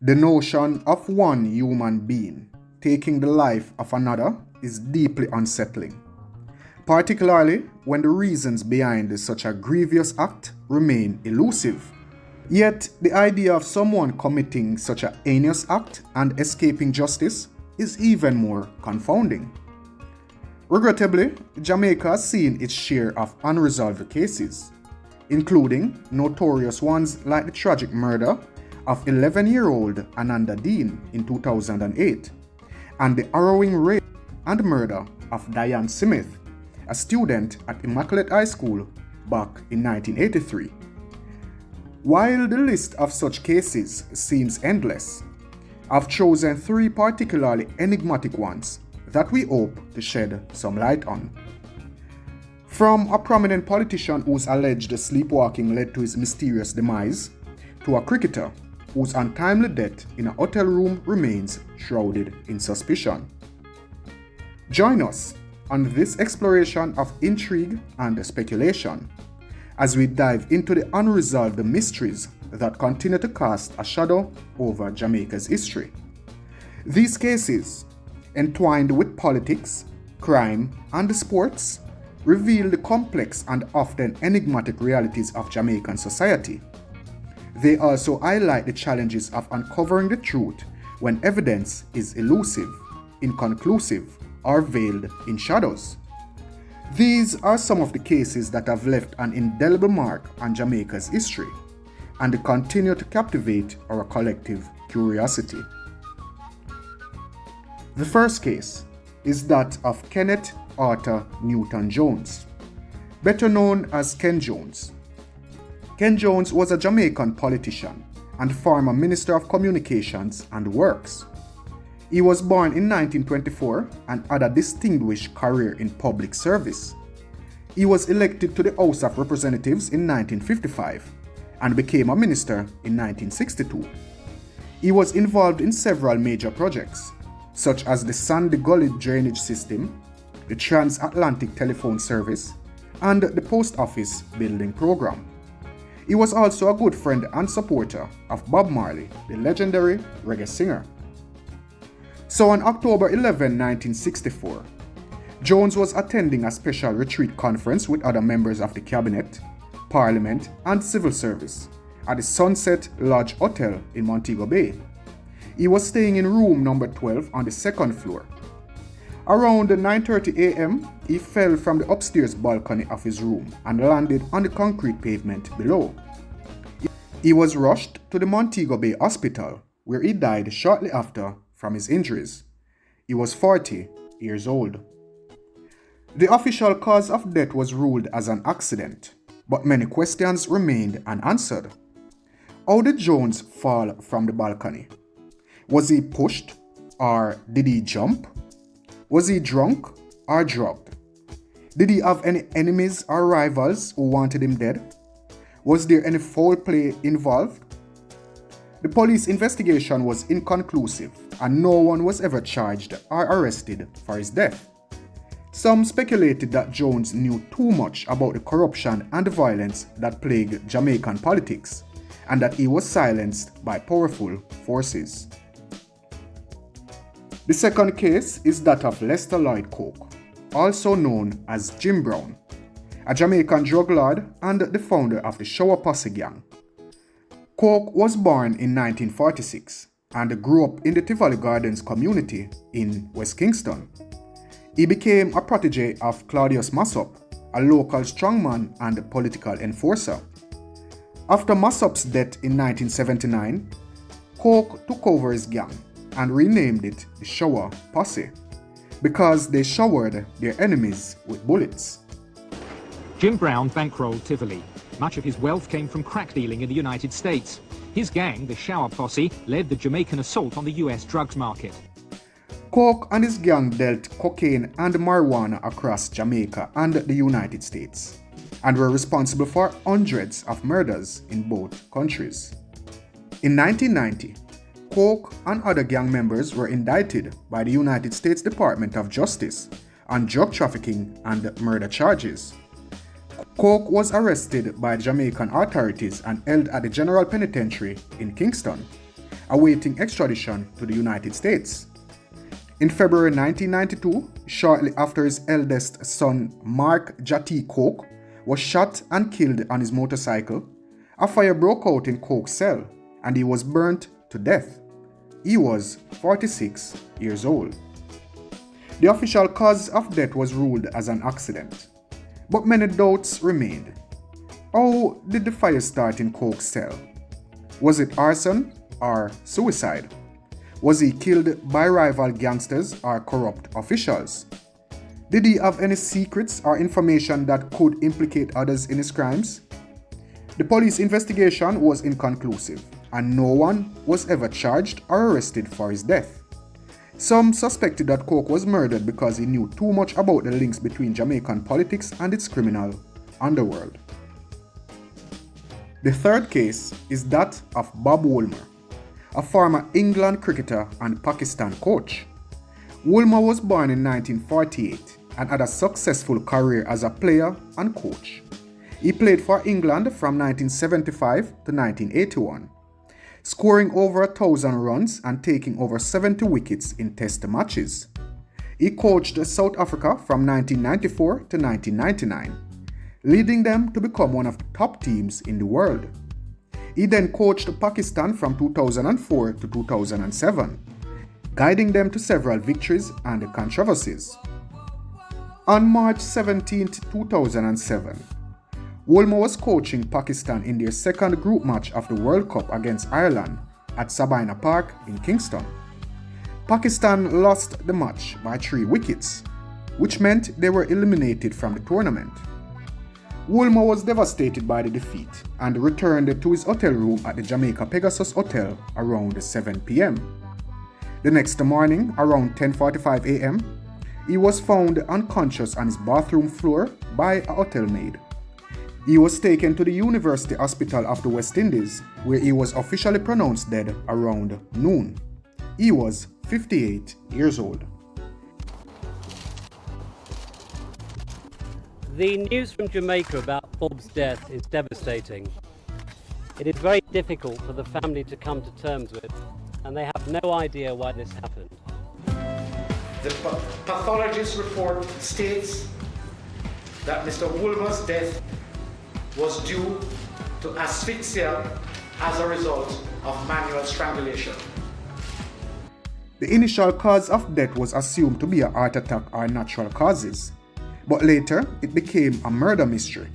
The notion of one human being taking the life of another is deeply unsettling, particularly when the reasons behind such a grievous act remain elusive. Yet, the idea of someone committing such a heinous act and escaping justice is even more confounding. Regrettably, Jamaica has seen its share of unresolved cases, including notorious ones like the tragic murder of 11-year-old Ananda Dean in 2008 and the harrowing rape and murder of Dianne Smith, a student at Immaculate High School back in 1983. While the list of such cases seems endless, I've chosen 3 particularly enigmatic ones that we hope to shed some light on. From a prominent politician whose alleged sleepwalking led to his mysterious demise, to a cricketer whose untimely death in a hotel room remains shrouded in suspicion. Join us on this exploration of intrigue and speculation as we dive into the unresolved mysteries that continue to cast a shadow over Jamaica's history. These cases, entwined with politics, crime, and sports, reveal the complex and often enigmatic realities of Jamaican society. They also highlight the challenges of uncovering the truth when evidence is elusive, inconclusive, or veiled in shadows. These are some of the cases that have left an indelible mark on Jamaica's history and continue to captivate our collective curiosity. The first case is that of Kenneth Arthur Newton-Jones, better known as Ken Jones. Ken Jones was a Jamaican politician and former Minister of Communications and Works. He was born in 1924 and had a distinguished career in public service. He was elected to the House of Representatives in 1955 and became a minister in 1962. He was involved in several major projects, such as the Sandy Gully drainage system, the transatlantic telephone service, and the post office building program. He was also a good friend and supporter of Bob Marley, the legendary reggae singer. So on October 11, 1964, Jones was attending a special retreat conference with other members of the cabinet, parliament, and civil service at the Sunset Lodge Hotel in Montego Bay. He was staying in room number 12 on the second floor. Around 9:30 a.m., he fell from the upstairs balcony of his room and landed on the concrete pavement below. He was rushed to the Montego Bay Hospital, where he died shortly after from his injuries. He was 40 years old. The official cause of death was ruled as an accident, but many questions remained unanswered. How did Jones fall from the balcony? Was he pushed, or did he jump? Was he drunk or drugged? Did he have any enemies or rivals who wanted him dead? Was there any foul play involved? The police investigation was inconclusive and no one was ever charged or arrested for his death. Some speculated that Jones knew too much about the corruption and the violence that plagued Jamaican politics and that he was silenced by powerful forces. The second case is that of Lester Lloyd Coke, also known as Jim Brown, a Jamaican drug lord and the founder of the Shower Posse gang. Coke was born in 1946 and grew up in the Tivoli Gardens community in West Kingston. He became a protege of Claudius Massop, a local strongman and political enforcer. After Massop's death in 1979, Coke took over his gang and renamed it the Shower Posse because they showered their enemies with bullets. Jim Brown bankrolled Tivoli. Much of his wealth came from crack dealing in the United States. His gang, the Shower Posse, led the Jamaican assault on the US drugs market. Coke and his gang dealt cocaine and marijuana across Jamaica and the United States, and were responsible for hundreds of murders in both countries. In 1990, Coke and other gang members were indicted by the United States Department of Justice on drug trafficking and murder charges. Coke was arrested by Jamaican authorities and held at the General Penitentiary in Kingston, awaiting extradition to the United States. In February 1992, shortly after his eldest son Mark Jati Coke was shot and killed on his motorcycle, a fire broke out in Coke's cell and he was burnt to death. He was 46 years old. The official cause of death was ruled as an accident, but many doubts remained. How did the fire start in Coke's cell? Was it arson or suicide? Was he killed by rival gangsters or corrupt officials? Did he have any secrets or information that could implicate others in his crimes? The police investigation was inconclusive, and no one was ever charged or arrested for his death. Some suspected that Coke was murdered because he knew too much about the links between Jamaican politics and its criminal underworld. The third case is that of Bob Woolmer, a former England cricketer and Pakistan coach. Woolmer was born in 1948 and had a successful career as a player and coach. He played for England from 1975 to 1981, scoring over 1,000 runs and taking over 70 wickets in test matches. He coached South Africa from 1994 to 1999, leading them to become one of the top teams in the world. He then coached Pakistan from 2004 to 2007, guiding them to several victories and controversies. On March 17, 2007, Woolmer was coaching Pakistan in their second group match of the World Cup against Ireland at Sabina Park in Kingston. Pakistan lost the match by 3 wickets, which meant they were eliminated from the tournament. Woolmer was devastated by the defeat and returned to his hotel room at the Jamaica Pegasus Hotel around 7 p.m. The next morning, around 10:45 a.m., he was found unconscious on his bathroom floor by a hotel maid. He was taken to the University Hospital of the West Indies, where he was officially pronounced dead around noon. He was 58 years old. The news from Jamaica about Bob's death is devastating. It is very difficult for the family to come to terms with, and they have no idea why this happened. The pathologist report states that Mr. Woolmer's death was due to asphyxia as a result of manual strangulation. The initial cause of death was assumed to be a heart attack or natural causes, but later it became a murder mystery.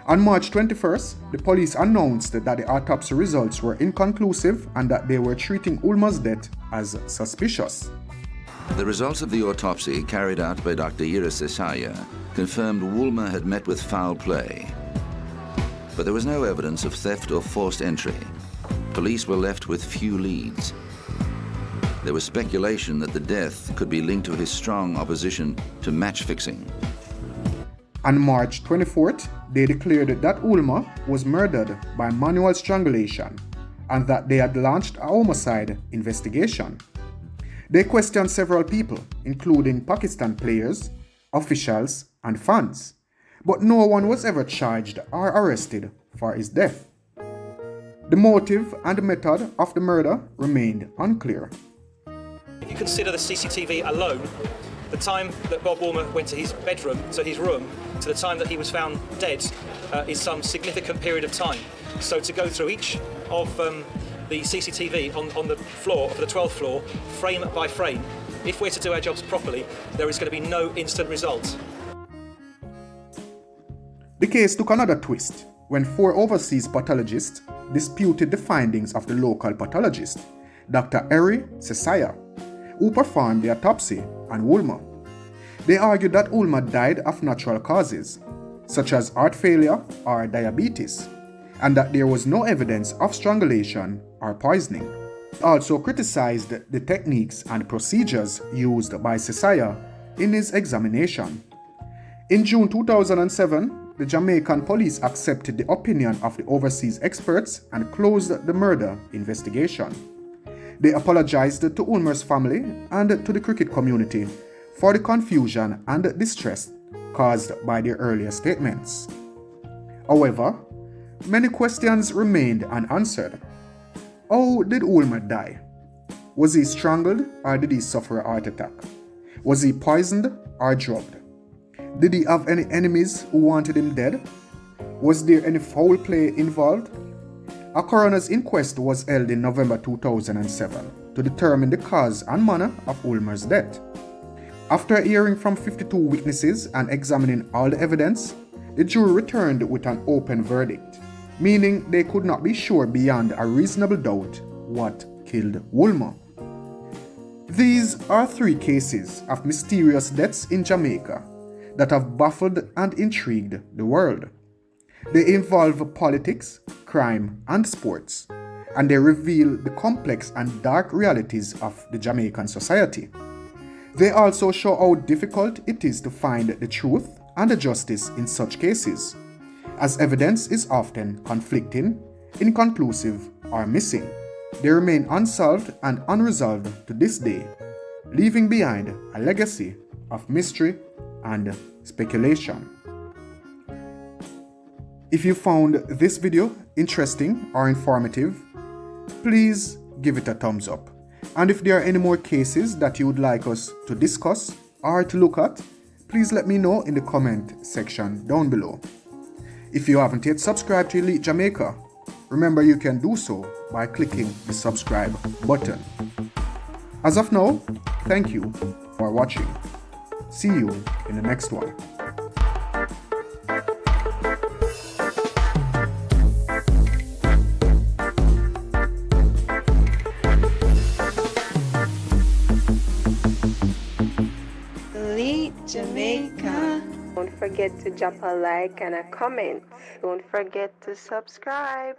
On March 21st, the police announced that the autopsy results were inconclusive and that they were treating Woolmer's death as suspicious. The results of the autopsy carried out by Dr. Ira Sesaya confirmed Woolmer had met with foul play. But there was no evidence of theft or forced entry. Police were left with few leads. There was speculation that the death could be linked to his strong opposition to match fixing. On March 24th, they declared that Woolmer was murdered by manual strangulation and that they had launched a homicide investigation. They questioned several people, including Pakistan players, officials, and fans, but no one was ever charged or arrested for his death. The motive and method of the murder remained unclear. If you consider the CCTV alone, the time that Bob Woolmer went to his bedroom, to his room, to the time that he was found dead is some significant period of time. So to go through each of the CCTV on the floor, for the 12th floor, frame by frame, if we're to do our jobs properly, there is going to be no instant result. The case took another twist when 4 overseas pathologists disputed the findings of the local pathologist, Dr. Eri Sesaya, who performed the autopsy on Woolmer. They argued that Woolmer died of natural causes, such as heart failure or diabetes, and that there was no evidence of strangulation or poisoning. They also criticized the techniques and procedures used by Sesaya in his examination. In June 2007, the Jamaican police accepted the opinion of the overseas experts and closed the murder investigation. They apologized to Woolmer's family and to the cricket community for the confusion and distress caused by their earlier statements. However, many questions remained unanswered. How did Woolmer die? Was he strangled or did he suffer a heart attack? Was he poisoned or drugged? Did he have any enemies who wanted him dead? Was there any foul play involved? A coroner's inquest was held in November 2007 to determine the cause and manner of Woolmer's death. After hearing from 52 witnesses and examining all the evidence, the jury returned with an open verdict, meaning they could not be sure beyond a reasonable doubt what killed Woolmer. These are 3 cases of mysterious deaths in Jamaica that have baffled and intrigued the world. They involve politics, crime, and sports, and they reveal the complex and dark realities of the Jamaican society. They also show how difficult it is to find the truth and the justice in such cases, as evidence is often conflicting, inconclusive, or missing. They remain unsolved and unresolved to this day, leaving behind a legacy of mystery and speculation. If you found this video interesting or informative, please give it a thumbs up. And if there are any more cases that you would like us to discuss or to look at, please let me know in the comment section down below. If you haven't yet subscribed to Elite Jamaica, remember you can do so by clicking the subscribe button. As of now, thank you for watching. See you in the next one. Jamaica. Don't forget to drop a like and a comment. Don't forget to subscribe.